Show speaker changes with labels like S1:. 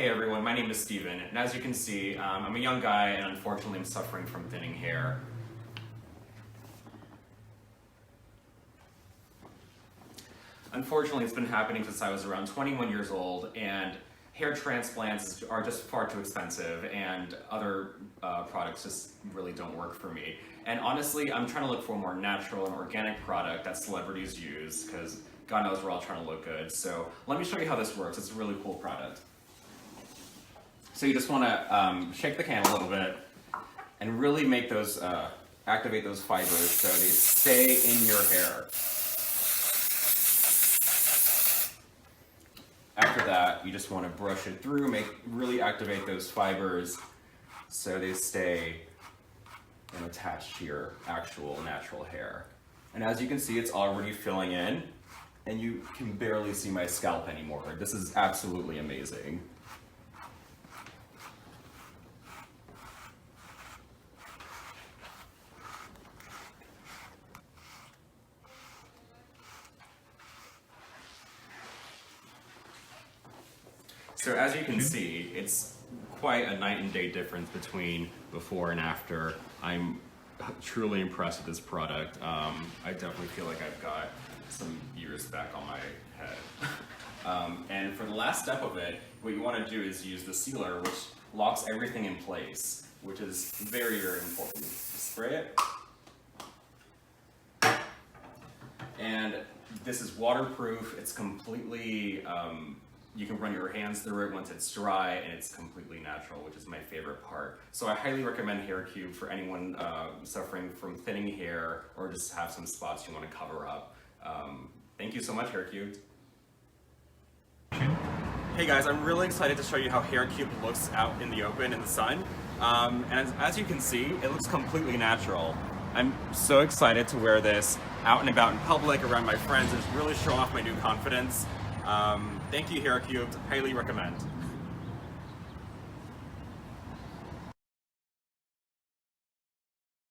S1: Hey everyone, my name is Steven, and as you can see, I'm a young guy and unfortunately I'm suffering from thinning hair. Unfortunately, it's been happening since I was around 21 years old, and hair transplants are just far too expensive, and other products just really don't work for me. And honestly, I'm trying to look for a more natural and organic product that celebrities use, because God knows we're all trying to look good. So let me show you how this works. It's a really cool product. So you just want to shake the can a little bit and really make those, activate those fibers so they stay in your hair. After that, you just want to brush it through, really activate those fibers so they stay and attached to your actual natural hair. And as you can see, it's already filling in, and you can barely see my scalp anymore. This is absolutely amazing. So as you can see, it's quite a night and day difference between before and after. I'm truly impressed with this product. I definitely feel like I've got some years back on my head. And for the last step of it, what you want to do is use the sealer, which locks everything in place, which is very, very important. Spray it. And this is waterproof. It's completely, you can run your hands through it once it's dry, and it's completely natural, which is my favorite part. So I highly recommend Hair Cube for anyone suffering from thinning hair or just have some spots you want to cover up. Thank you so much, Hair Cube. Hey guys, I'm really excited to show you how Hair Cube looks out in the open in the sun. And as you can see, it looks completely natural. I'm so excited to wear this out and about in public, around my friends, and really show off my new confidence. Thank you, Hair Cube. Highly recommend.